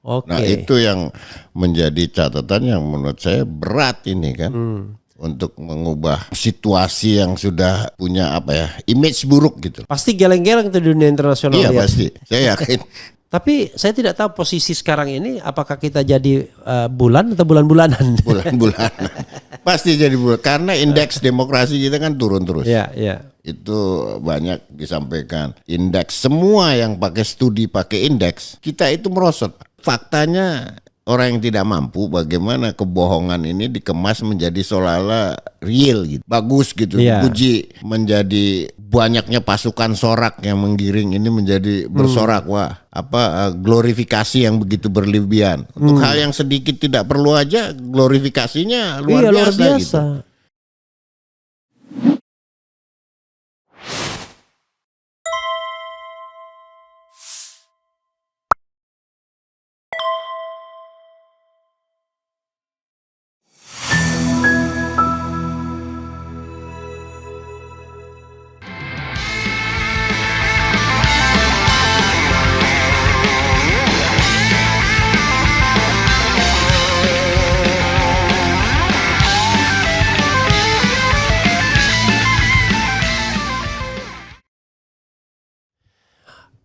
Oke. Nah itu yang menjadi catatan yang menurut saya berat ini kan. Untuk mengubah situasi yang sudah punya image buruk gitu. Pasti geleng-geleng tuh dunia internasional. Iya ya. pasti, saya yakin. Tapi saya tidak tahu posisi sekarang ini apakah kita jadi bulan atau bulan-bulanan. Bulan-bulanan. Pasti jadi bulan. Karena indeks demokrasi kita kan turun terus. Iya, iya. Itu banyak disampaikan. Indeks semua yang pakai studi pakai indeks, kita itu merosot. Faktanya orang yang tidak mampu, bagaimana kebohongan ini dikemas menjadi seolah-olah real gitu. Bagus gitu, dipuji menjadi banyaknya pasukan sorak yang menggiring ini menjadi bersorak. Wah, glorifikasi yang begitu berlebihan. Untuk hal yang sedikit tidak perlu aja glorifikasinya luar biasa gitu.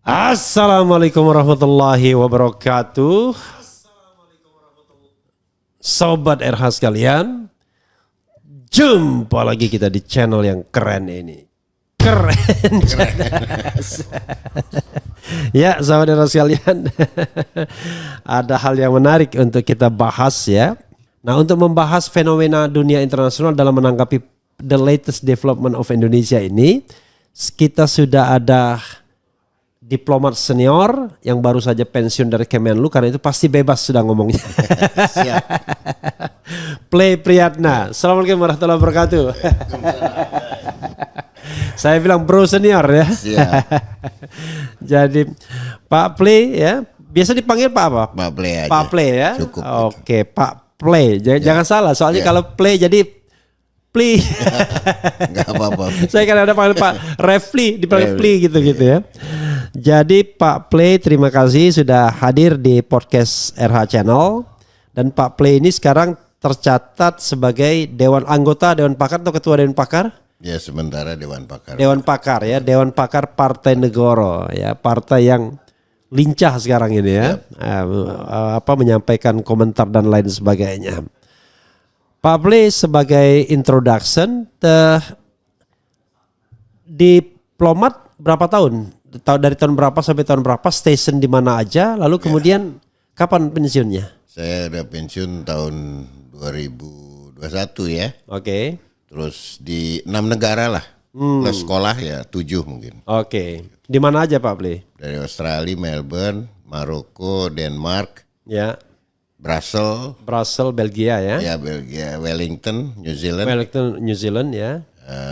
Assalamualaikum warahmatullahi wabarakatuh. Sobat RH sekalian, jumpa lagi kita di channel yang keren ini. Keren. Ya, sobat RH sekalian, ada hal yang menarik untuk kita bahas ya. Nah, untuk membahas fenomena dunia internasional dalam menanggapi the latest development of Indonesia ini, kita sudah ada diplomat senior yang baru saja pensiun dari Kemenlu, karena itu pasti bebas sudah ngomongnya. Siap. Play Priyatna. Assalamualaikum warahmatullahi wabarakatuh. Saya bilang bro senior ya. Siap. Jadi Pak Play ya, biasa dipanggil Pak apa? Pak Play aja. Pak Play ya. Cukup. Oke, Pak Play. Jangan salah, soalnya kalau Play jadi Play. Enggak apa-apa. Saya kan ada panggil Pak Refli, dipanggil Play gitu ya. Jadi Pak Play, terima kasih sudah hadir di podcast RH Channel. Dan Pak Play ini sekarang tercatat sebagai anggota Dewan Pakar atau Ketua Dewan Pakar? Ya, sementara Dewan Pakar. Dewan Pakar ya, Dewan Pakar Partai Negoro ya, partai yang lincah sekarang ini ya. Menyampaikan komentar dan lain sebagainya. Pak Play, sebagai introduction, diplomat berapa tahun? Dari tahun berapa sampai tahun berapa, station di mana aja, lalu kemudian kapan pensiunnya? Saya udah pensiun tahun 2021 ya. Oke. Terus di 6 negara lah. Plus sekolah ya 7 mungkin. Oke. Di mana aja Pak Play? Dari Australia, Melbourne, Maroko, Denmark, Ya. Brussels, Belgia ya. ya Belgia, Wellington, New Zealand, New Zealand ya.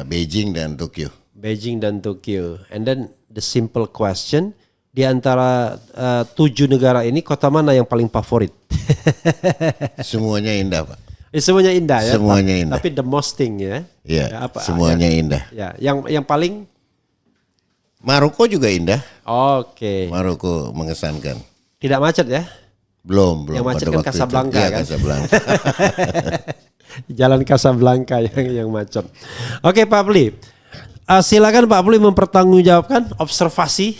Beijing dan Tokyo. Beijing dan Tokyo. And then the simple question, di antara 7 negara ini kota mana yang paling favorit? Semuanya indah Pak. Semuanya indah ya. Semuanya indah. Tapi the most thing ya. Ya, semuanya indah. Ya, yang paling Maroko juga indah. Oke. Maroko mengesankan. Tidak macet ya? Belum. Yang macet pada kan waktu Casablanca itu. Ya, kan? Casablanca. Jalan Casablanca yang macet. Oke Pak Play. Silakan Pak Play mempertanggungjawabkan observasi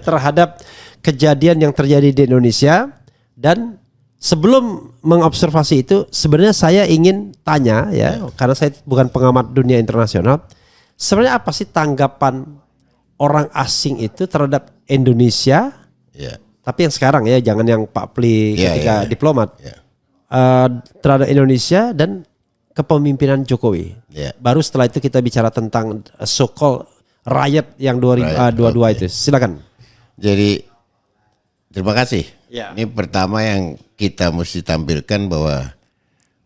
terhadap kejadian yang terjadi di Indonesia. Dan sebelum mengobservasi itu, sebenarnya saya ingin tanya ya, karena saya bukan pengamat dunia internasional. Sebenarnya apa sih tanggapan orang asing itu terhadap Indonesia? Ya. Tapi yang sekarang ya, jangan yang Pak Play ketika diplomat. Ya. Terhadap Indonesia dan kepemimpinan Jokowi. Ya. Baru setelah itu kita bicara tentang so-called riot yang 2022 itu. Silakan. Jadi terima kasih. Ya. Ini pertama yang kita mesti tampilkan bahwa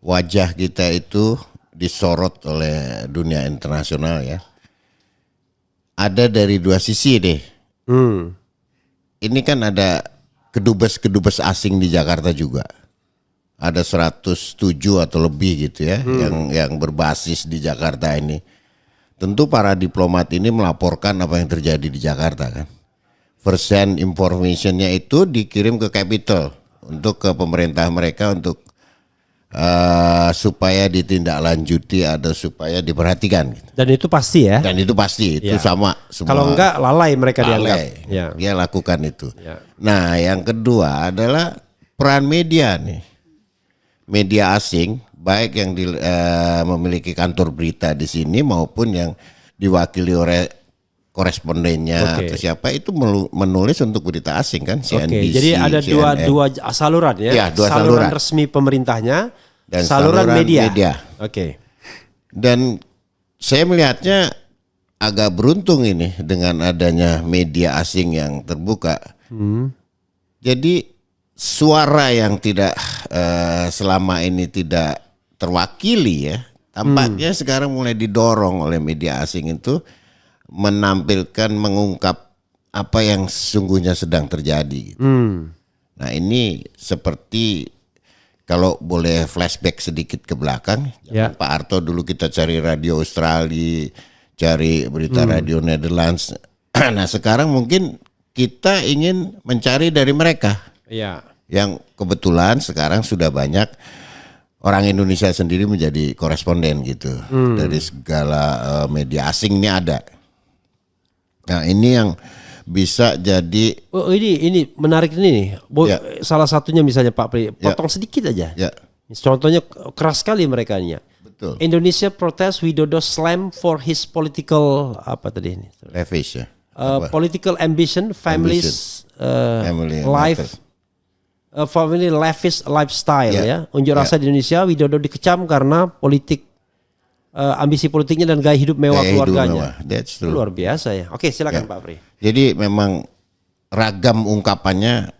wajah kita itu disorot oleh dunia internasional ya. Ada dari dua sisi deh. Ini kan ada kedubes-kedubes asing di Jakarta juga. Ada 107 atau lebih gitu ya yang berbasis di Jakarta ini. Tentu para diplomat ini melaporkan apa yang terjadi di Jakarta kan. First hand informationnya itu dikirim ke Capitol untuk ke pemerintah mereka untuk supaya ditindaklanjuti atau supaya diperhatikan. Dan itu pasti ya. Dan itu pasti itu Ya. sama semua. Kalau enggak lalai mereka dianggap. Lalai. Ya. Dia lakukan itu. Ya. Nah, yang kedua adalah peran media nih. Media asing, baik yang memiliki kantor berita di sini maupun yang diwakili oleh korespondennya Oke. atau siapa itu menulis untuk berita asing kan, CNBC. Oke, jadi ada CNN. dua saluran ya. Ya, dua saluran. Resmi pemerintahnya Dan saluran saluran media. media. Oke. Dan saya melihatnya agak beruntung ini dengan adanya media asing yang terbuka. Jadi suara yang tidak selama ini tidak terwakili ya, tampaknya sekarang mulai didorong oleh media asing itu menampilkan, mengungkap apa yang sesungguhnya sedang terjadi. Gitu. Nah ini seperti kalau boleh flashback sedikit ke belakang, Ya. Pak Harto dulu kita cari radio Australia, cari berita radio Netherlands. Nah sekarang mungkin kita ingin mencari dari mereka. Iya. Yang kebetulan sekarang sudah banyak orang Indonesia sendiri menjadi koresponden gitu. Dari segala media asing ini ada. Nah ini yang bisa jadi Oh ini menarik ini nih. Ya. Salah satunya misalnya Pak Pri, potong sedikit aja. ya Contohnya keras sekali mereka nya. betul Indonesia protes Widodo slam for his political apa tadi ini? levis ya. Political ambition, families, Family and life, family lavish lifestyle Ya. ya. Unjuk rasa di Indonesia, Widodo dikecam karena politik ambisi politiknya dan gaya hidup mewah Gaya hidup keluarganya. mewah. That's true. Luar biasa ya. Oke, silakan Pak Pri. Jadi memang ragam ungkapannya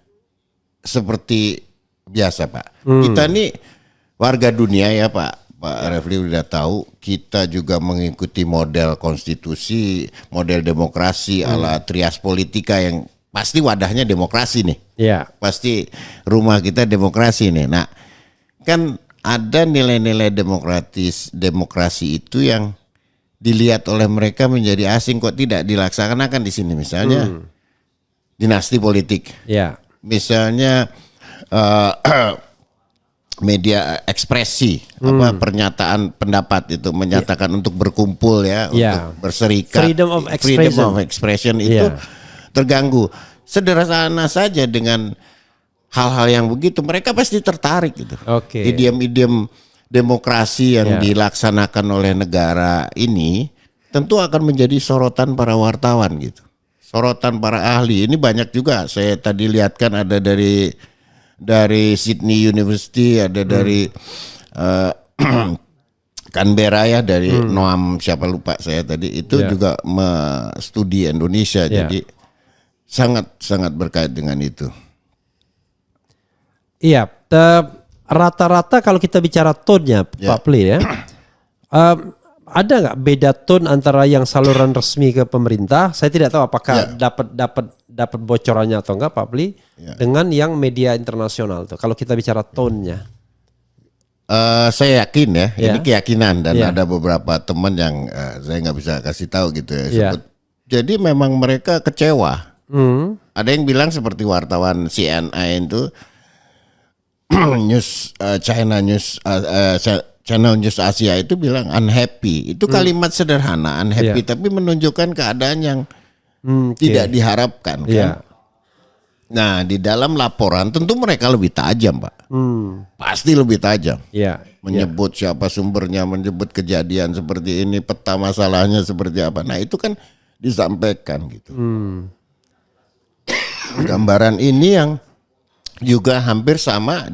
seperti biasa Pak. Kita nih warga dunia ya Pak Refli udah tahu, kita juga mengikuti model konstitusi, model demokrasi ala trias politika yang pasti wadahnya demokrasi nih. Ya. Pasti rumah kita demokrasi nih. Nah, kan ada nilai-nilai demokrasi itu yang dilihat oleh mereka menjadi asing kok tidak dilaksanakan di sini. Misalnya dinasti politik, Ya. misalnya media ekspresi, apa pernyataan pendapat itu menyatakan untuk berkumpul ya, Ya. untuk berserikat, Freedom of expression itu Ya. terganggu. Sederhana saja dengan hal-hal yang begitu mereka pasti tertarik gitu. Oke. Idiom-idiom demokrasi yang Ya. dilaksanakan oleh negara ini tentu akan menjadi sorotan para wartawan gitu. Sorotan para ahli. Ini banyak juga saya tadi lihat kan ada dari Sydney University, ada dari Canberra ya, dari Noam siapa lupa saya tadi itu Ya. juga studi Indonesia. Ya. Jadi sangat berkait dengan itu. Iya, rata-rata kalau kita bicara tone-nya Pak Pli ya, ada nggak beda tone antara yang saluran resmi ke pemerintah? Saya tidak tahu apakah dapat bocorannya atau enggak Pak Pli dengan yang media internasional tuh. Kalau kita bicara tone-nya, Saya yakin ya, ini Ya. keyakinan dan Ya. ada beberapa teman yang saya nggak bisa kasih tahu gitu ya. Ya. Jadi memang mereka kecewa. Ada yang bilang seperti wartawan CNN itu Channel News Asia itu bilang unhappy. Itu kalimat sederhana, unhappy, Ya. tapi menunjukkan keadaan yang oke. tidak diharapkan kan. Iya. Nah, di dalam laporan tentu mereka lebih tajam, Pak. Pasti lebih tajam. Iya. Menyebut siapa sumbernya, menyebut kejadian seperti ini, peta masalahnya seperti apa. Nah, itu kan disampaikan gitu. Gambaran ini yang juga hampir sama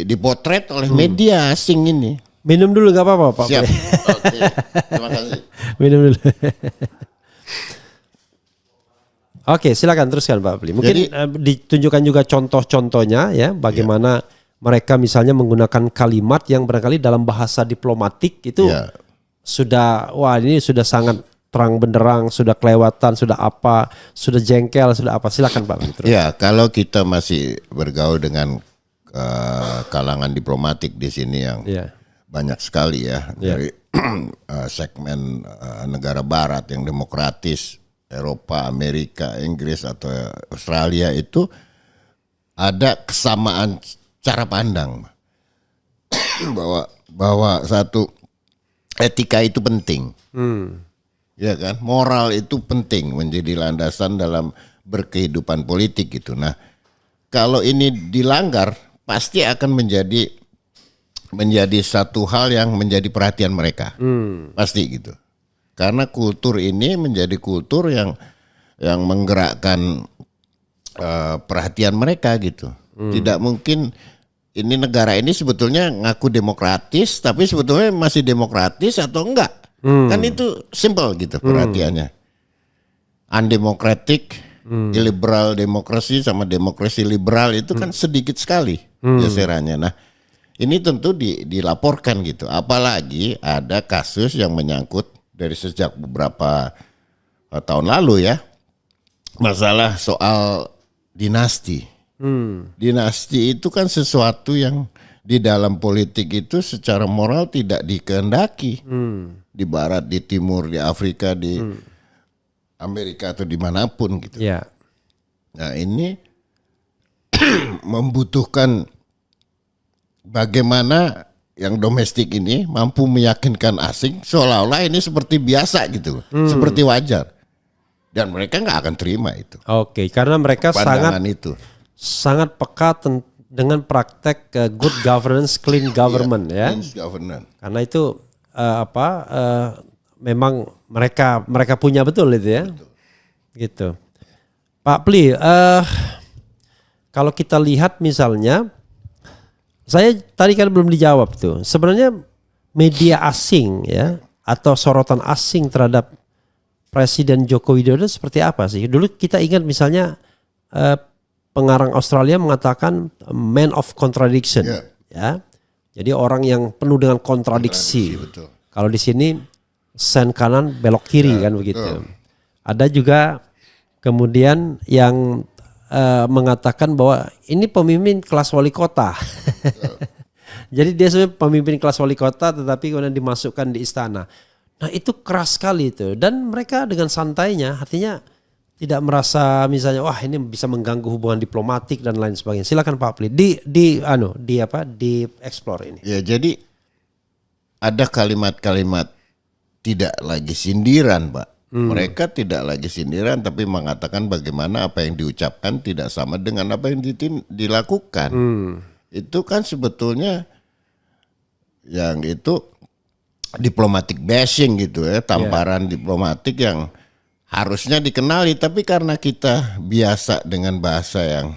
dipotret oleh media asing ini. Minum dulu nggak apa-apa Pak Siap. Pli. Oke. Terima kasih. Minum dulu. Oke, silakan teruskan Pak Pli. Mungkin Jadi- ditunjukkan juga contoh-contohnya ya, bagaimana mereka misalnya menggunakan kalimat yang barangkali dalam bahasa diplomatik itu Ya. sudah, wah ini sudah sangat terang benderang, sudah kelewatan, sudah apa, sudah jengkel, sudah apa. Silakan Pak Pli. Terus. Ya, kalau kita masih bergaul dengan kalangan diplomatik di sini yang Iya. banyak sekali ya, Ya. dari segmen negara barat yang demokratis, Eropa, Amerika, Inggris atau Australia itu ada kesamaan cara pandang bahwa satu etika itu penting. Ya kan, moral itu penting menjadi landasan dalam berkehidupan politik gitu. Nah, kalau ini dilanggar pasti akan menjadi satu hal yang menjadi perhatian mereka. Pasti gitu. Karena kultur ini menjadi kultur yang menggerakkan perhatian mereka gitu. Tidak mungkin ini negara ini sebetulnya ngaku demokratis tapi sebetulnya masih demokratis atau enggak. Kan itu simple gitu perhatiannya. Undemocratic, illiberal demokrasi sama demokrasi liberal itu kan sedikit sekali geserannya. Nah, ini tentu dilaporkan gitu. Apalagi ada kasus yang menyangkut dari sejak beberapa tahun lalu ya. Masalah soal dinasti. Dinasti itu kan sesuatu yang di dalam politik itu secara moral tidak dikehendaki. Di barat, di timur, di Afrika, di Amerika atau dimanapun gitu. Ya. Nah ini membutuhkan bagaimana yang domestik ini mampu meyakinkan asing seolah-olah ini seperti biasa gitu, seperti wajar. Dan mereka nggak akan terima itu. Oke, karena mereka sangat peka dengan praktek good governance, clean government ya. Clean governance. Karena itu memang mereka punya betul itu ya. Betul. Gitu. Pak Pli, kalau kita lihat misalnya, saya tadi kan belum dijawab tuh. Sebenarnya media asing ya atau sorotan asing terhadap Presiden Joko Widodo seperti apa sih? Dulu kita ingat misalnya pengarang Australia mengatakan man of contradiction, ya. Jadi orang yang penuh dengan kontradiksi. Kalau di sini sen kanan belok kiri kan begitu. Ada juga kemudian yang mengatakan bahwa ini pemimpin kelas wali kota. Jadi dia sebenarnya pemimpin kelas wali kota tetapi kemudian dimasukkan di istana. Nah itu keras sekali itu dan mereka dengan santainya artinya tidak merasa misalnya wah ini bisa mengganggu hubungan diplomatik dan lain sebagainya. Silakan Pak Pli di explore ini. Ya jadi ada kalimat-kalimat tidak lagi sindiran, Pak. Mereka tidak lagi sindiran tapi mengatakan bagaimana apa yang diucapkan tidak sama dengan apa yang dilakukan. Itu kan sebetulnya yang itu diplomatic bashing gitu ya, tamparan diplomatik yang harusnya dikenali tapi karena kita biasa dengan bahasa yang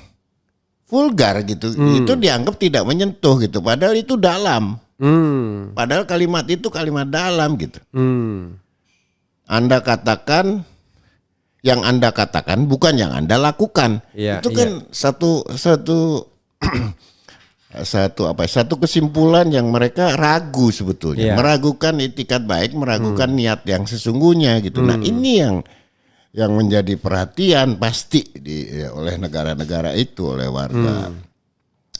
vulgar gitu, itu dianggap tidak menyentuh gitu, padahal itu dalam. Padahal kalimat itu kalimat dalam gitu. Anda katakan yang Anda katakan bukan yang Anda lakukan. Itu kan satu kesimpulan yang mereka ragu sebetulnya, meragukan itikat baik, meragukan niat yang sesungguhnya gitu. Nah ini yang menjadi perhatian pasti oleh negara-negara itu, oleh warga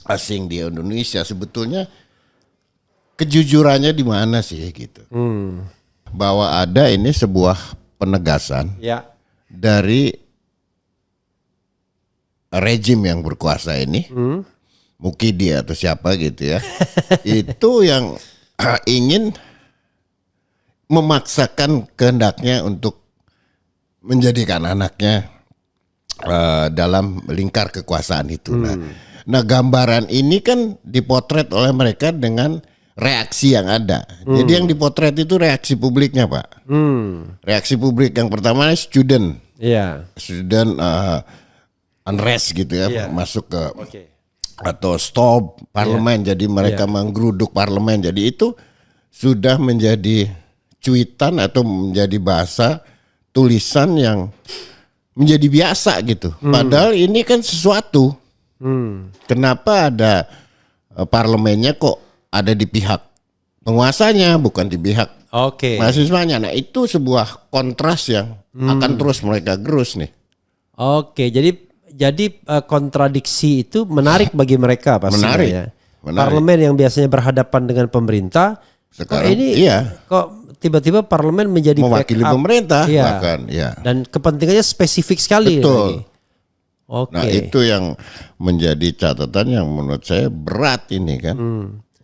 asing di Indonesia. Sebetulnya kejujurannya di mana sih gitu? Bahwa ada ini sebuah penegasan dari rejim yang berkuasa ini. Mukidi atau siapa gitu ya, itu yang ingin memaksakan kehendaknya untuk menjadikan anaknya dalam lingkar kekuasaan itu. Nah gambaran ini kan dipotret oleh mereka dengan reaksi yang ada. Jadi yang dipotret itu reaksi publiknya, Pak. Reaksi publik yang pertama student unrest gitu ya, masuk ke atau stop parlemen, jadi mereka menggeruduk parlemen. Jadi itu sudah menjadi cuitan atau menjadi bahasa tulisan yang menjadi biasa gitu. Padahal ini kan sesuatu. Kenapa ada parlemennya kok ada di pihak penguasanya bukan di pihak mahasiswanya? Nah itu sebuah kontras yang akan terus mereka gerus nih. Jadi kontradiksi itu menarik bagi mereka pastinya. Menarik. Parlemen yang biasanya berhadapan dengan pemerintah, sekarang kok tiba-tiba parlemen menjadi mewakili pemerintah bahkan. Dan kepentingannya spesifik sekali. Betul. Oke. Nah itu yang menjadi catatan yang menurut saya berat ini kan,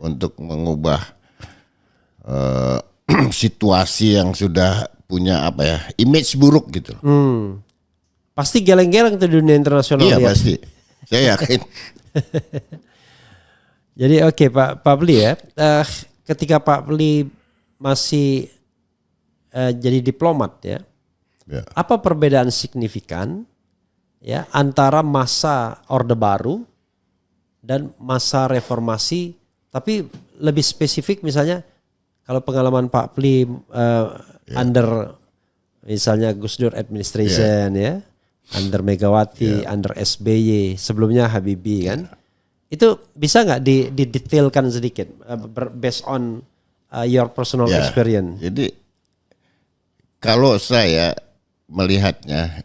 untuk mengubah situasi yang sudah punya apa ya, image buruk gitu. Pasti geleng-geleng tuh dunia internasional. Iya lihat. pasti, saya yakin. Jadi oke, Pak Pli ya, ketika Pak Pli masih jadi diplomat ya, Ya. apa perbedaan signifikan ya antara masa Orde Baru dan masa reformasi, tapi lebih spesifik misalnya kalau pengalaman Pak Pli under misalnya Gus Dur administration ya, under Megawati, under SBY, sebelumnya Habibie kan, itu bisa nggak didetailkan sedikit based on your personal experience? Jadi kalau saya melihatnya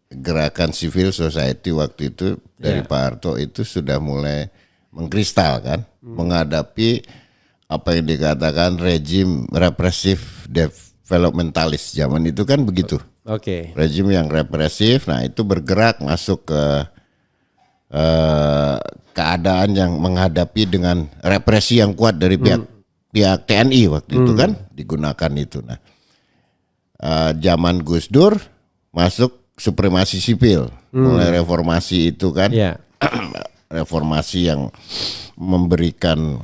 gerakan civil society waktu itu dari Pak Harto itu sudah mulai mengkristal kan, menghadapi apa yang dikatakan rejim represif developmentalis zaman itu kan begitu. Oke. Rejim yang represif, nah itu bergerak masuk ke keadaan yang menghadapi dengan represi yang kuat dari pihak TNI waktu itu kan digunakan itu. Nah, zaman Gus Dur masuk supremasi sipil, mulai reformasi itu kan, reformasi yang memberikan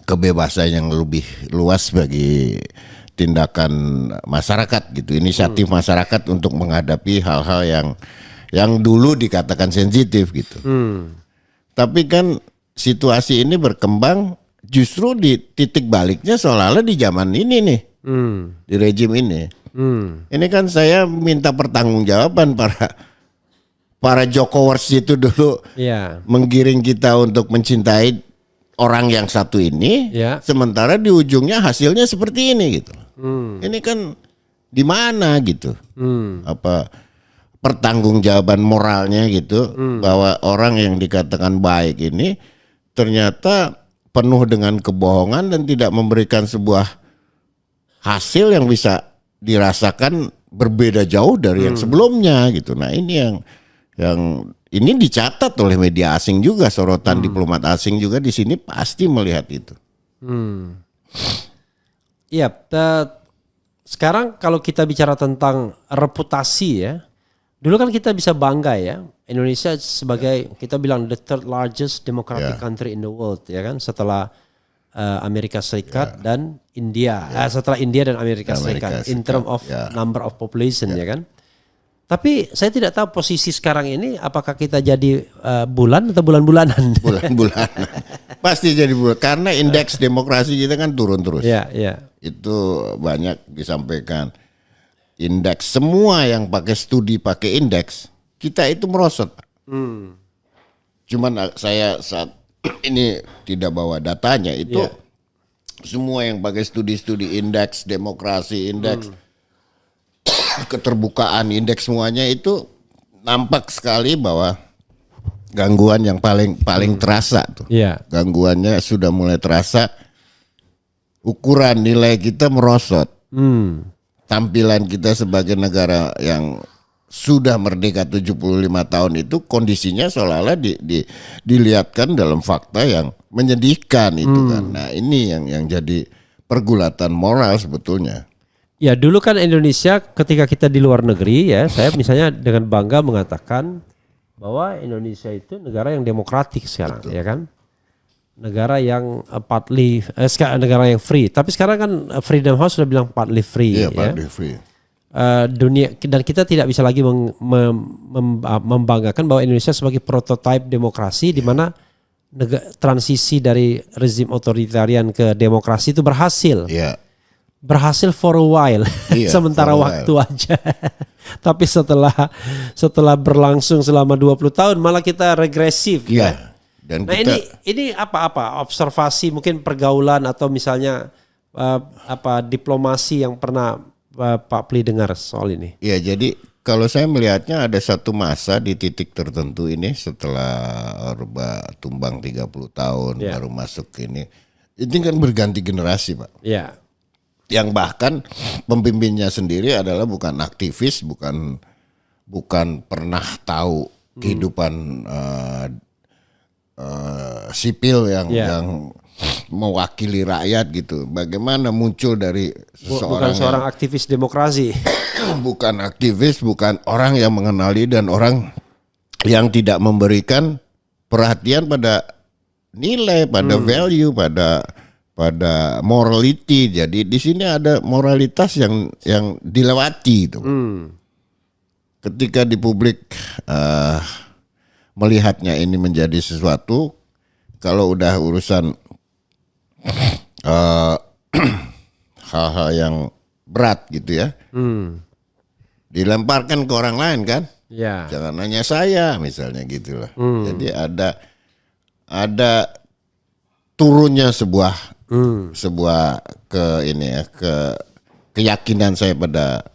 kebebasan yang lebih luas bagi tindakan masyarakat gitu, inisiatif masyarakat untuk menghadapi hal-hal yang dulu dikatakan sensitif gitu. Tapi kan situasi ini berkembang justru di titik baliknya seolah-olah di zaman ini nih, di rejim ini. Ini kan saya minta pertanggungjawaban para Jokowers itu dulu menggiring kita untuk mencintai orang yang satu ini, sementara di ujungnya hasilnya seperti ini gitu. Ini kan di mana gitu? Apa pertanggungjawaban moralnya gitu, bahwa orang yang dikatakan baik ini ternyata penuh dengan kebohongan dan tidak memberikan sebuah hasil yang bisa dirasakan berbeda jauh dari yang sebelumnya gitu. Nah ini yang ini dicatat oleh media asing juga, sorotan diplomat asing juga di sini pasti melihat itu. Iya, sekarang kalau kita bicara tentang reputasi ya, dulu kan kita bisa bangga ya, Indonesia sebagai kita bilang the third largest democratic country in the world ya kan, setelah Amerika Serikat dan India, setelah India dan Amerika Serikat in term of number of population ya kan. Tapi saya tidak tahu posisi sekarang ini apakah kita jadi bulan atau bulan-bulanan. Bulan-bulan. Pasti jadi bulan karena indeks demokrasi kita kan turun terus. Itu banyak disampaikan. Indeks semua yang pakai studi pakai indeks kita itu merosot. Cuman saya saat ini tidak bawa datanya itu semua yang pakai studi-studi indeks demokrasi, indeks keterbukaan, indeks semuanya itu nampak sekali bahwa gangguan yang paling terasa tuh. Gangguannya sudah mulai terasa. Ukuran nilai kita merosot. Tampilan kita sebagai negara yang sudah merdeka 75 tahun itu kondisinya seolah-olah dilihatkan dalam fakta yang menyedihkan itu kan. Nah ini yang jadi pergulatan moral sebetulnya. Ya dulu kan Indonesia ketika kita di luar negeri ya, saya misalnya dengan bangga mengatakan bahwa Indonesia itu negara yang demokratik sekarang. Betul. Ya kan, negara yang partly negara yang free. Tapi sekarang kan Freedom House sudah bilang partly free. Iya, partly free. Dunia dan kita tidak bisa lagi membanggakan bahwa Indonesia sebagai prototipe demokrasi di mana transisi dari rezim otoritarian ke demokrasi itu berhasil. Berhasil for a while, sementara waktu aja. Tapi setelah berlangsung selama 20 tahun malah kita regresif. Dan nah ini apa observasi mungkin pergaulan atau misalnya diplomasi yang pernah Pak Pli dengar soal ini? Ya jadi kalau saya melihatnya ada satu masa di titik tertentu ini setelah Orba tumbang 30 tahun baru masuk ini kan berganti generasi Pak. Yang bahkan pemimpinnya sendiri adalah bukan aktivis, bukan pernah tahu kehidupan sipil yang mewakili rakyat gitu. Bagaimana muncul dari Bukan seorang aktivis demokrasi. bukan aktivis, bukan orang yang mengenali dan orang yang tidak memberikan perhatian pada nilai, pada value, pada morality. Jadi di sini ada moralitas yang dilewati itu. Ketika di publik melihatnya ini menjadi sesuatu, kalau udah urusan hal-hal yang berat gitu ya, dilemparkan ke orang lain kan. Ya. Jangan nanya saya misalnya gitulah. Jadi ada turunnya sebuah keyakinan saya pada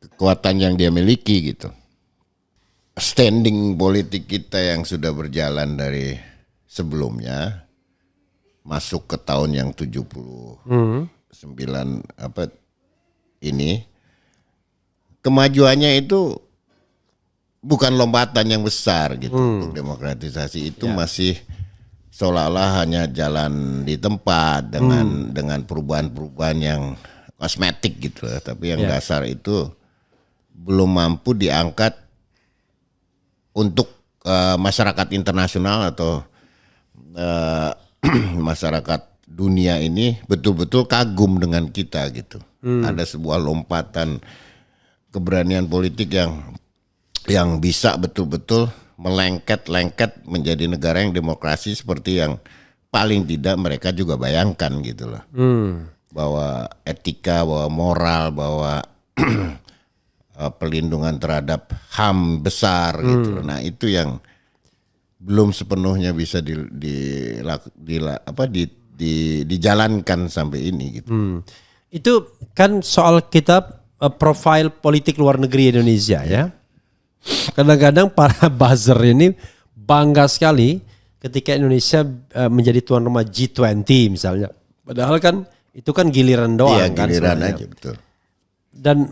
kekuatan yang dia miliki gitu. Standing politik kita yang sudah berjalan dari sebelumnya masuk ke tahun yang 79 ini, kemajuannya itu bukan lompatan yang besar gitu untuk demokratisasi itu. Masih seolah-olah hanya jalan di tempat dengan perubahan-perubahan yang kosmetik gitu, tapi yang dasar itu belum mampu diangkat untuk masyarakat internasional atau masyarakat dunia ini betul-betul kagum dengan kita gitu. Ada sebuah lompatan keberanian politik yang bisa betul-betul melengket menjadi negara yang demokrasi seperti yang paling tidak mereka juga bayangkan gitu loh. Bahwa etika, bahwa moral, bahwa pelindungan terhadap HAM besar gitu. Nah, itu yang belum sepenuhnya bisa dijalankan sampai ini gitu. Itu kan soal kita profil politik luar negeri Indonesia ya. Kadang-kadang para buzzer ini bangga sekali ketika Indonesia menjadi tuan rumah G20 misalnya. Padahal kan itu kan giliran doang. Iya, kan giliran sebenarnya. aja betul. Dan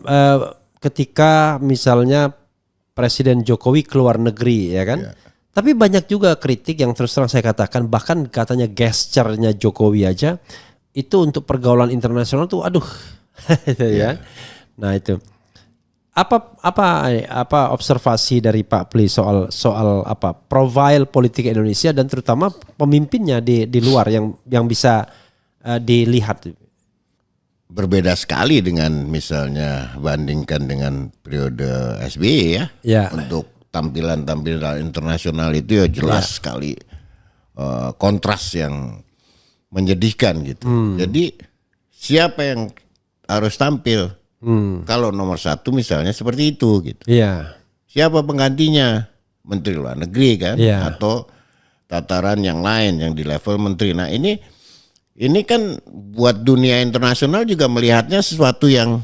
ketika misalnya Presiden Jokowi keluar negeri ya kan. Iya. Tapi banyak juga kritik yang terus terang saya katakan, bahkan katanya gesturnya Jokowi aja itu untuk pergaulan internasional tuh aduh. Gitu ya. Nah, itu. Apa observasi dari Pak Pli soal profil politik Indonesia dan terutama pemimpinnya di luar yang bisa dilihat? Berbeda sekali dengan misalnya bandingkan dengan periode SBY ya. Untuk tampilan internasional itu ya jelas sekali kontras yang menyedihkan gitu. Jadi siapa yang harus tampil? Kalau nomor satu misalnya seperti itu gitu. Siapa penggantinya? Menteri Luar Negeri kan? Atau tataran yang lain yang di level menteri. Nah ini kan buat dunia internasional juga melihatnya sesuatu yang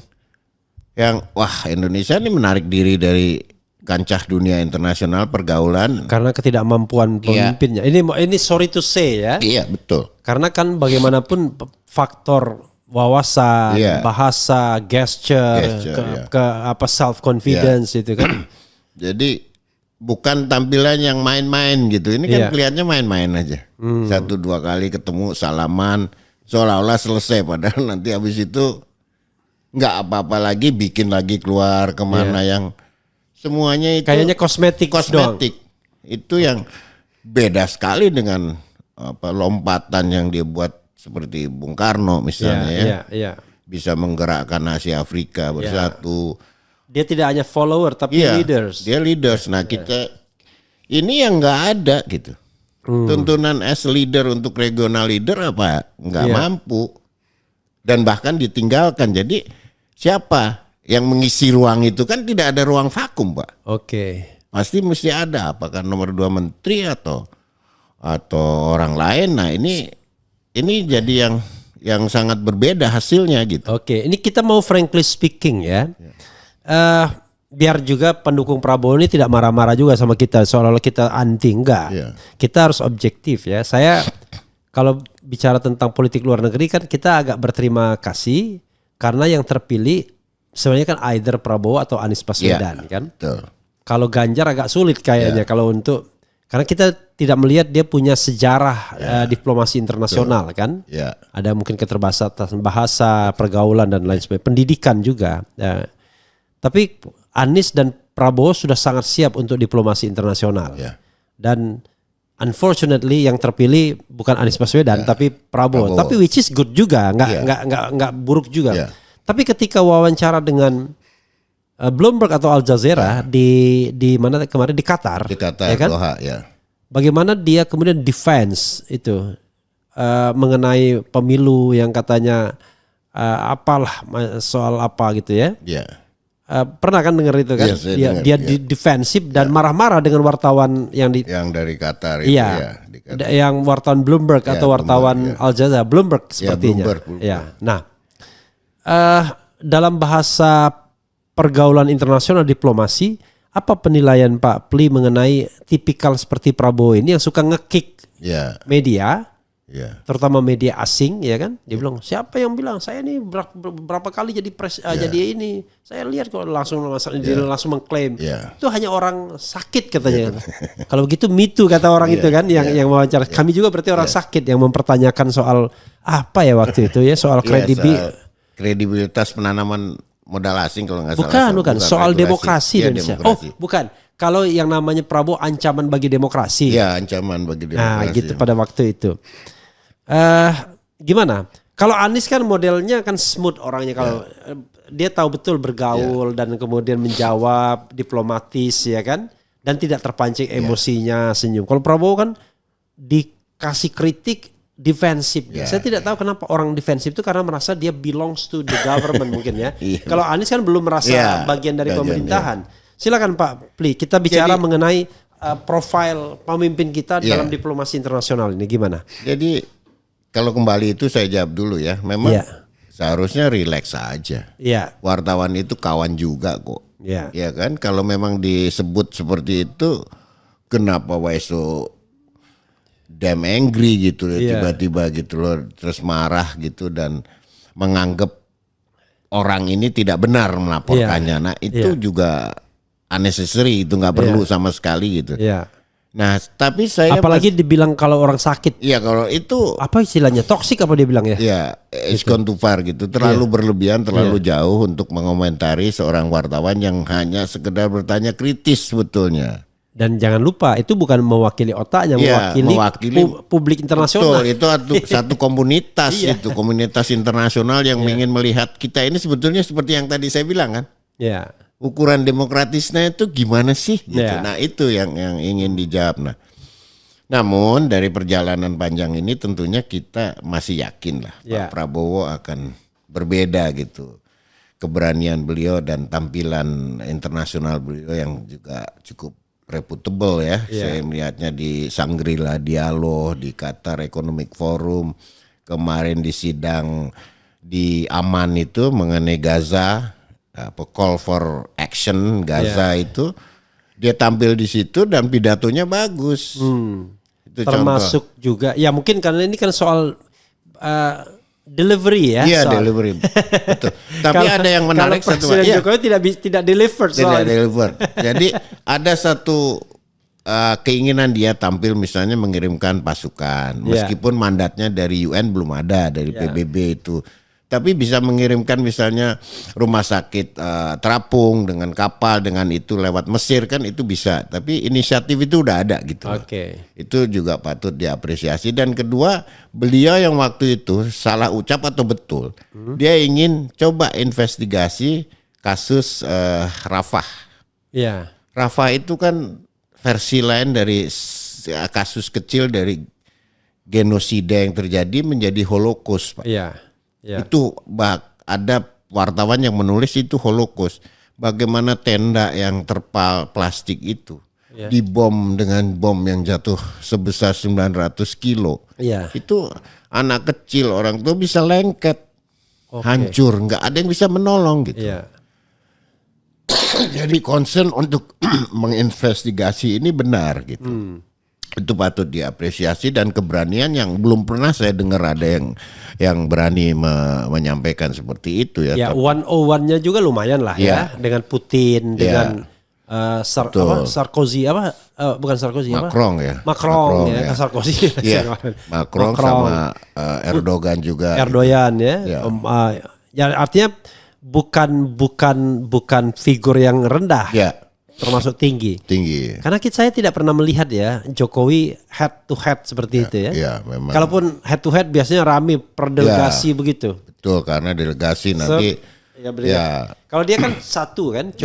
wah, Indonesia ini menarik diri dari kancah dunia internasional pergaulan karena ketidakmampuan pemimpinnya. Ini sorry to say ya. Iya, betul. Karena kan bagaimanapun faktor wawasan, bahasa, gesture self confidence itu kan. Jadi bukan tampilan yang main-main gitu. Ini kan kelihatannya main-main aja. 1-2 kali ketemu salaman seolah-olah selesai, padahal nanti habis itu nggak apa-apa lagi, bikin lagi keluar kemana yang semuanya itu kayaknya kosmetik doang. Itu yang beda sekali dengan lompatan yang dia buat seperti Bung Karno misalnya bisa menggerakkan Asia Afrika bersatu. Dia tidak hanya follower tapi leaders. Dia leaders. Nah kita ini yang nggak ada gitu. Tuntunan as leader untuk regional leader apa nggak mampu dan bahkan ditinggalkan. Jadi siapa yang mengisi ruang itu? Kan tidak ada ruang vakum, Pak. Pasti mesti ada. Apakah nomor 2 menteri atau orang lain? Nah ini jadi yang sangat berbeda hasilnya gitu. Ini kita mau frankly speaking ya. Biar juga pendukung Prabowo ini tidak marah-marah juga sama kita seolah-olah kita anti, enggak. Kita harus objektif ya. Saya kalau bicara tentang politik luar negeri kan kita agak berterima kasih karena yang terpilih sebenarnya kan either Prabowo atau Anies Baswedan kan. Betul. Kalau Ganjar agak sulit kayaknya kalau untuk, karena kita tidak melihat dia punya sejarah diplomasi internasional kan. Ada mungkin keterbatasan bahasa, pergaulan dan lain sebagainya, pendidikan juga. Tapi Anies dan Prabowo sudah sangat siap untuk diplomasi internasional. Dan unfortunately yang terpilih bukan Anies Baswedan tapi Prabowo. Tapi which is good juga, nggak buruk juga. Tapi ketika wawancara dengan Bloomberg atau Al Jazeera di mana kemarin di Qatar, ya kan? Doha, bagaimana dia kemudian defense itu mengenai pemilu yang katanya apalah soal apa gitu ya. Pernah kan dengar itu kan? Dia defensif dan marah-marah dengan wartawan yang dari Qatar itu yang wartawan Bloomberg atau wartawan Al Jazeera, Bloomberg sepertinya. Bloomberg. Nah, dalam bahasa pergaulan internasional diplomasi, apa penilaian Pak Pli mengenai tipikal seperti Prabowo ini yang suka ngekick media, terutama media asing, ya kan? Dia bilang, siapa yang bilang saya ini berapa kali jadi jadi ini, saya lihat kok langsung langsung mengklaim itu hanya orang sakit katanya. Kalau begitu Me Too kata orang itu kan, yang wawancara. Kami juga berarti orang sakit yang mempertanyakan soal apa ya waktu itu ya, soal kredibilitas penanaman modal asing kalau nggak salah. Bukan. Soal demokrasi Indonesia. Demokrasi. Bukan. Kalau yang namanya Prabowo ancaman bagi demokrasi. Ancaman bagi demokrasi. Nah, gitu pada waktu itu. Gimana? Kalau Anies kan modelnya kan smooth orangnya. Kalau dia tahu betul bergaul dan kemudian menjawab diplomatis ya kan. Dan tidak terpancing emosinya, senyum. Kalau Prabowo kan dikasih kritik defensif. Saya tidak tahu kenapa orang defensif itu karena merasa dia belongs to the government mungkin ya. Kalau Anies kan belum merasa bagian dari pemerintahan. Silakan Pak Pli, kita bicara mengenai profil pemimpin kita dalam diplomasi internasional ini gimana? Jadi kalau kembali itu saya jawab dulu ya. Memang seharusnya rileks saja. Wartawan itu kawan juga kok. Ya kan, kalau memang disebut seperti itu, kenapa WSO damn angry gitu tiba-tiba gitu loh, terus marah gitu dan menganggap orang ini tidak benar melaporkannya. Nah itu juga unnecessary, itu nggak perlu sama sekali gitu. Nah tapi saya apalagi dibilang kalau orang sakit. Kalau itu apa istilahnya, toksik apa dia bilang ya? It's gone too far gitu, terlalu berlebihan, terlalu jauh untuk mengomentari seorang wartawan yang hanya sekedar bertanya kritis sebetulnya. Dan jangan lupa itu bukan mewakili otaknya, mewakili publik internasional. Betul, itu satu komunitas itu komunitas internasional yang ingin melihat kita ini sebetulnya seperti yang tadi saya bilang kan. Ukuran demokratisnya itu gimana sih? Gitu. Nah itu yang ingin dijawab. Namun dari perjalanan panjang ini tentunya kita masih yakin lah Pak Prabowo akan berbeda gitu. Keberanian beliau dan tampilan internasional beliau yang juga cukup reputable ya. Saya melihatnya di Shangri-La Dialog, di Qatar Economic Forum, kemarin di sidang di Aman itu mengenai Gaza, call for action Gaza itu, dia tampil di situ dan pidatonya bagus. Itu termasuk contoh. Juga, ya mungkin karena ini kan soal delivery ya. Delivery. Betul. Tapi ada yang menarik satu. Presiden Jokowi tidak deliver. Tidak deliver. Jadi ada satu keinginan dia tampil misalnya mengirimkan pasukan, meskipun mandatnya dari UN belum ada, dari PBB itu. Tapi bisa mengirimkan misalnya rumah sakit terapung dengan kapal dengan itu lewat Mesir kan itu bisa. Tapi inisiatif itu udah ada gitu. Itu juga patut diapresiasi. Dan kedua, beliau yang waktu itu salah ucap atau betul, dia ingin coba investigasi kasus Rafah. Rafah itu kan versi lain dari kasus kecil dari genosida yang terjadi menjadi Holocaust, Pak. Itu ada wartawan yang menulis itu Holocaust. Bagaimana tenda yang terpal plastik itu dibom dengan bom yang jatuh sebesar 900 kilo. Itu anak kecil, orang tua bisa lengket, hancur, nggak ada yang bisa menolong gitu. Jadi concern untuk menginvestigasi ini benar gitu. Itu patut diapresiasi dan keberanian yang belum pernah saya dengar ada yang berani menyampaikan seperti itu ya. 101-nya juga lumayan lah ya, dengan Putin, dengan Betul. Sarkozy bukan Sarkozy Macron apa? ya. Macron ya. Sarkozy. Iya. Macron sama Erdogan juga. Erdogan ya. Ya. Ya artinya bukan figur yang rendah. Ya, Termasuk tinggi. tinggi. Karena saya tidak pernah melihat ya Jokowi head to head seperti itu ya. Iya, memang. Kalaupun head to head biasanya rame per delegasi begitu. Betul, karena delegasi nanti Ya. Kalau dia kan satu kan,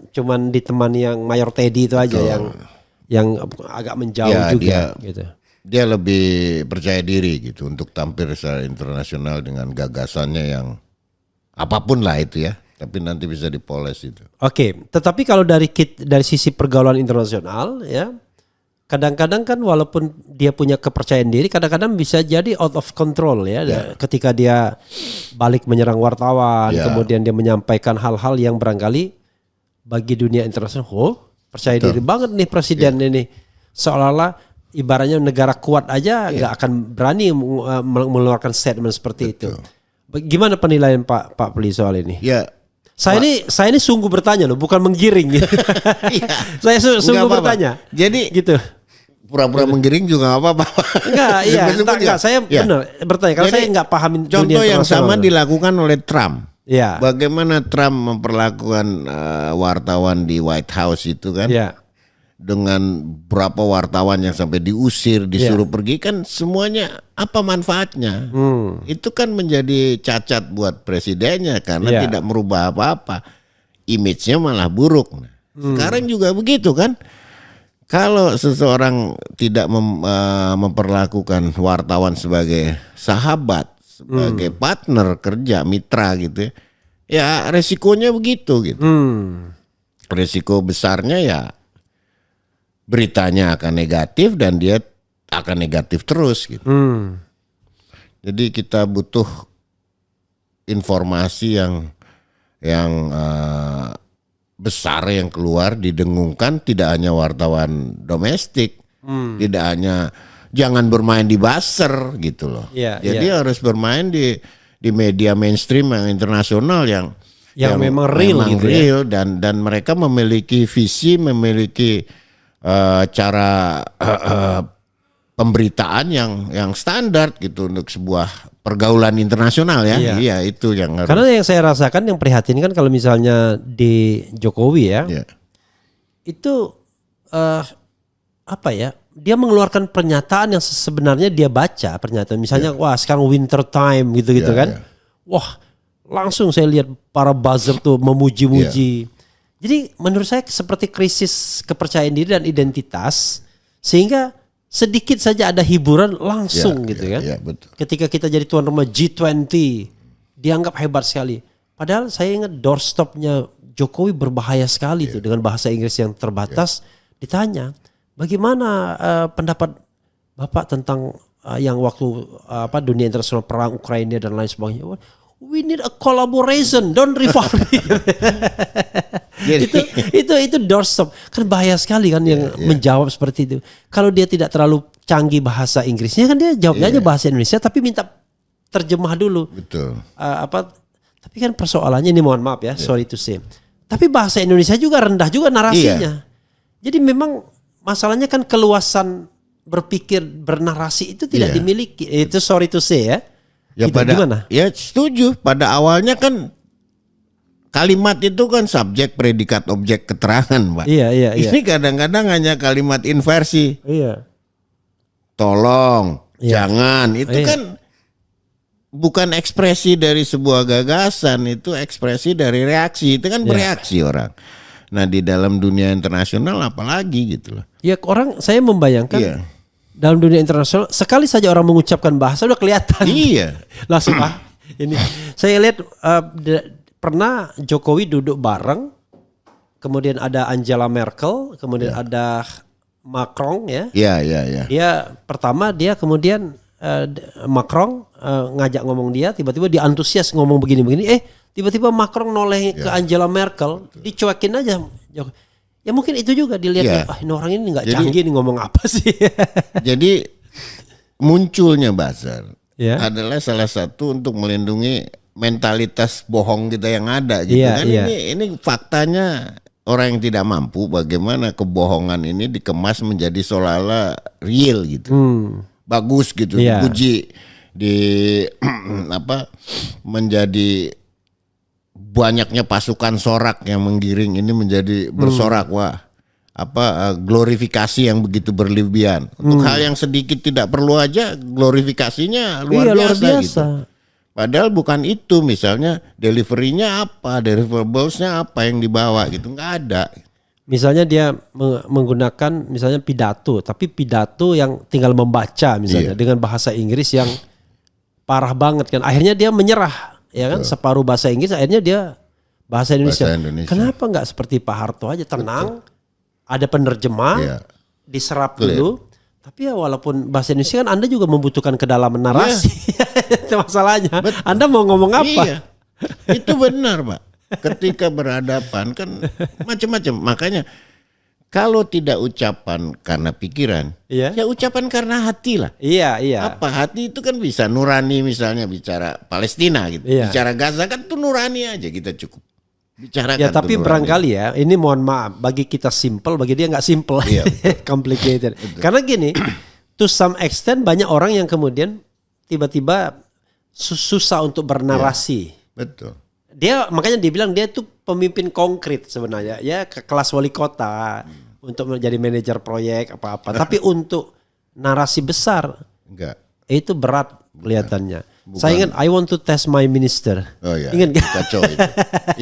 cuman ditemani yang Mayor Teddy itu aja yang agak menjauh juga gitu. Dia lebih percaya diri gitu untuk tampil secara internasional dengan gagasannya yang apapun lah itu ya. Tapi nanti bisa dipoles itu. Oke, tetapi kalau dari sisi pergaulan internasional ya, kadang-kadang kan walaupun dia punya kepercayaan diri, kadang-kadang bisa jadi out of control ya. Ketika dia balik menyerang wartawan, kemudian dia menyampaikan hal-hal yang barangkali bagi dunia internasional, percaya diri banget nih presiden ini, seolah-olah ibaratnya negara kuat aja nggak akan berani mengeluarkan statement seperti itu. Gimana penilaian Pak Pli soal ini? Ya. Saya ini sungguh bertanya loh, bukan menggiring. Saya sungguh bertanya. Jadi gitu. Pura-pura menggiring juga nggak apa-apa. Enggak, saya benar bertanya karena saya nggak pahamin dunia contoh yang internasional. sama dilakukan oleh Trump. Ya. Bagaimana Trump memperlakukan wartawan di White House itu kan? Ya. Dengan berapa wartawan yang sampai diusir, disuruh pergi kan semuanya apa manfaatnya? Itu kan menjadi cacat buat presidennya karena tidak merubah apa-apa. Image-nya malah buruk. Nah, sekarang juga begitu kan? Kalau seseorang tidak memperlakukan wartawan sebagai sahabat, sebagai partner kerja, mitra gitu ya resikonya begitu gitu. Resiko besarnya ya beritanya akan negatif dan dia akan negatif terus gitu. Jadi kita butuh informasi yang besar yang keluar didengungkan, tidak hanya wartawan domestik, tidak hanya jangan bermain di buzzer gitu loh. Jadi harus bermain di media mainstream yang internasional yang memang real gitu real dan mereka memiliki visi, memiliki cara pemberitaan yang standar gitu untuk sebuah pergaulan internasional ya. Iya, itu yang harus. Karena yang saya rasakan yang prihatin kan kalau misalnya di Jokowi ya. Itu apa ya? Dia mengeluarkan pernyataan yang sebenarnya dia baca pernyataan misalnya wah sekarang winter time gitu-gitu kan. Wah, langsung saya lihat para buzzer tuh memuji-muji. Jadi menurut saya seperti krisis kepercayaan diri dan identitas sehingga sedikit saja ada hiburan langsung gitu kan. Betul. Ketika kita jadi tuan rumah G20 dianggap hebat sekali. Padahal saya ingat doorstopnya Jokowi berbahaya sekali tuh dengan bahasa Inggris yang terbatas. Ditanya bagaimana pendapat Bapak tentang yang waktu dunia internasional perang Ukraina dan lain sebagainya. We need a collaboration, don't rivalry. itu doorstop kan bahaya sekali kan yang menjawab seperti itu. Kalau dia tidak terlalu canggih bahasa Inggrisnya kan dia jawabnya aja bahasa Indonesia tapi minta terjemah dulu. Betul. Tapi kan persoalannya ini mohon maaf ya, sorry to say. Tapi bahasa Indonesia juga rendah juga narasinya. Jadi memang masalahnya kan keluasan berpikir bernarasi itu tidak dimiliki. Itu sorry to say ya. Ya gitu, gimana? Ya setuju. Pada awalnya kan kalimat itu kan subjek, predikat, objek, keterangan, Pak. Iya. Ini kadang-kadang hanya kalimat inversi. Iya. Tolong, jangan. Itu kan bukan ekspresi dari sebuah gagasan, itu ekspresi dari reaksi. Itu kan bereaksi orang. Nah di dalam dunia internasional apalagi gitu loh. Ya orang saya membayangkan. Dalam dunia internasional sekali saja orang mengucapkan bahasa udah kelihatan. Langsung ini saya lihat pernah Jokowi duduk bareng, kemudian ada Angela Merkel, kemudian ada Macron ya. Dia pertama dia kemudian Macron ngajak ngomong dia, tiba-tiba dia antusias ngomong begini-begini. Tiba-tiba Macron noleh ke Angela Merkel, dicuekin aja. Ya mungkin itu juga dilihat ini orang ini nggak canggih nih ngomong apa sih. Jadi munculnya buzzer adalah salah satu untuk melindungi mentalitas bohong kita yang ada gitu kan. Ini faktanya orang yang tidak mampu bagaimana kebohongan ini dikemas menjadi seolah-olah real gitu. Bagus gitu, Iya. dipuji di apa menjadi banyaknya pasukan sorak yang menggiring ini menjadi bersorak. Wah, glorifikasi yang begitu berlebihan. Untuk hal yang sedikit tidak perlu aja glorifikasinya luar Luar biasa biasa. gitu. Padahal bukan itu, misalnya deliverynya apa, deliverablesnya apa yang dibawa gitu, nggak ada. Misalnya dia menggunakan misalnya pidato, tapi pidato yang tinggal membaca misalnya dengan bahasa Inggris yang parah banget kan. Akhirnya dia menyerah, ya kan? Separuh bahasa Inggris, akhirnya dia bahasa Indonesia. Bahasa Indonesia. Kenapa nggak seperti Pak Harto aja tenang, ada penerjemah, Iya. diserap dulu. Tapi ya walaupun bahasa Indonesia kan Anda juga membutuhkan kedalaman narasi. Itu masalahnya. Anda mau ngomong apa? Iya, itu benar Pak. Ketika berhadapan kan macam-macam. Makanya kalau tidak ucapan karena pikiran, Iya. ya ucapan karena hati lah. Iya, iya. Apa hati itu kan bisa nurani, misalnya bicara Palestina gitu, Iya. bicara Gaza kan tuh nurani aja kita cukup bicarakan. Ya tapi tuh nurani. barangkali ya, ini mohon maaf, bagi kita simple, bagi dia nggak simple, Iya, complicated. Karena gini, to some extent banyak orang yang kemudian tiba-tiba susah untuk bernarasi. Betul. Dia makanya dibilang dia tuh pemimpin konkret sebenarnya, ya ke kelas wali kota untuk menjadi manajer proyek apa-apa. Tapi untuk narasi besar Enggak. itu berat kelihatannya. Saya ingat I want to test my minister. Oh iya. Ingat nggak? Kacau itu.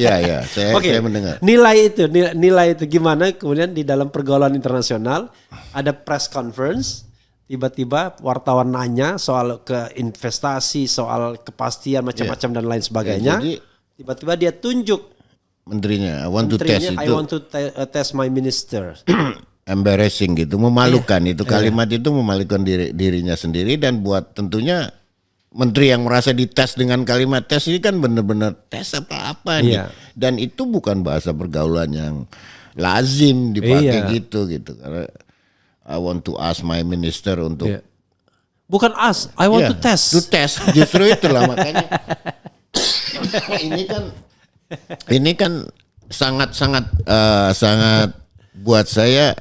Iya, Oke, saya mendengar. nilai itu gimana kemudian di dalam pergaulan internasional ada press conference, tiba-tiba wartawan nanya soal ke investasi, soal kepastian macam-macam dan lain sebagainya. Ya, jadi Tiba-tiba dia tunjuk menterinya, I want to test menterinya, I itu want to test my minister. embarrassing gitu, memalukan itu kalimat itu memalukan dirinya sendiri dan buat tentunya menteri yang merasa dites dengan kalimat tes ini kan benar-benar tes apa-apa nih. Iya. Dan itu bukan bahasa pergaulan yang lazim dipakai Iya. gitu karena I want to ask my minister untuk Iya. Bukan us, I want Iya, to test. to test. Justru itulah makanya ini kan sangat buat saya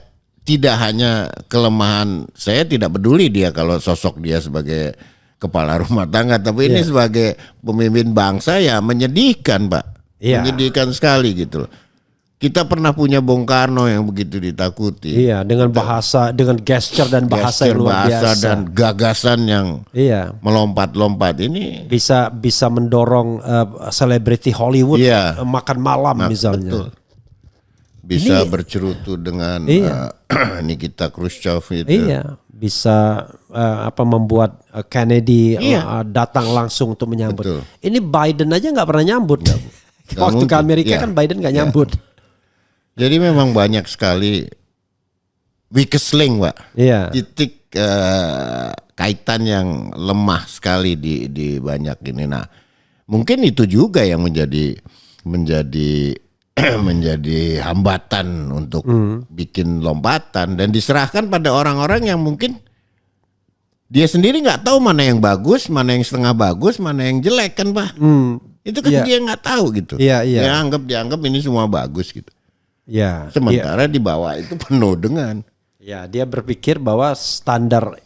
tidak hanya kelemahan, saya tidak peduli dia kalau sosok dia sebagai kepala rumah tangga, tapi ini sebagai pemimpin bangsa ya menyedihkan Pak. Iya. Menyedihkan sekali gitu loh. Kita pernah punya Bung Karno yang begitu ditakuti. Iya, dengan bahasa, dengan gesture dan bahasa yang luar Bahasa biasa. dan gagasan yang Iya. melompat-lompat ini Bisa mendorong selebriti Hollywood makan malam misalnya. betul. Bisa bercerutu dengan Nikita Khrushchev itu. Iya, bisa membuat Kennedy datang langsung untuk menyambut. Betul. Ini Biden aja nggak pernah nyambut. Nggak Waktu ke mungkin. Amerika Iya. kan Biden nggak nyambut. Jadi memang banyak sekali weakest link, Pak. Iya. Titik kaitan yang lemah sekali di banyak ini. Nah, mungkin itu juga yang menjadi menjadi hambatan untuk bikin lompatan dan diserahkan pada orang-orang yang mungkin dia sendiri nggak tahu mana yang bagus, mana yang setengah bagus, mana yang jelek kan, Pak. Itu kan dia nggak tahu gitu. Iya, iya. Dianggap ini semua bagus gitu. Iya. Sementara di bawah itu penuh dengan Ya, dia berpikir bahwa standar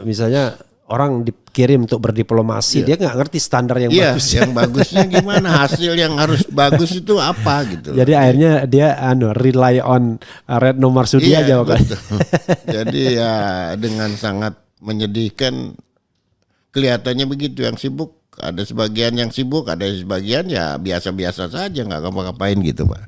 misalnya orang dikirim untuk berdiplomasi, dia nggak ngerti standar yang bagus. yang bagusnya gimana, hasil yang harus bagus itu apa gitu. Jadi akhirnya dia rely on Retno Marsudi aja kan. betul. Jadi ya dengan sangat menyedihkan kelihatannya begitu, yang sibuk ada sebagian yang sibuk, ada sebagian ya biasa-biasa saja nggak ngapa-ngapain gitu, Pak.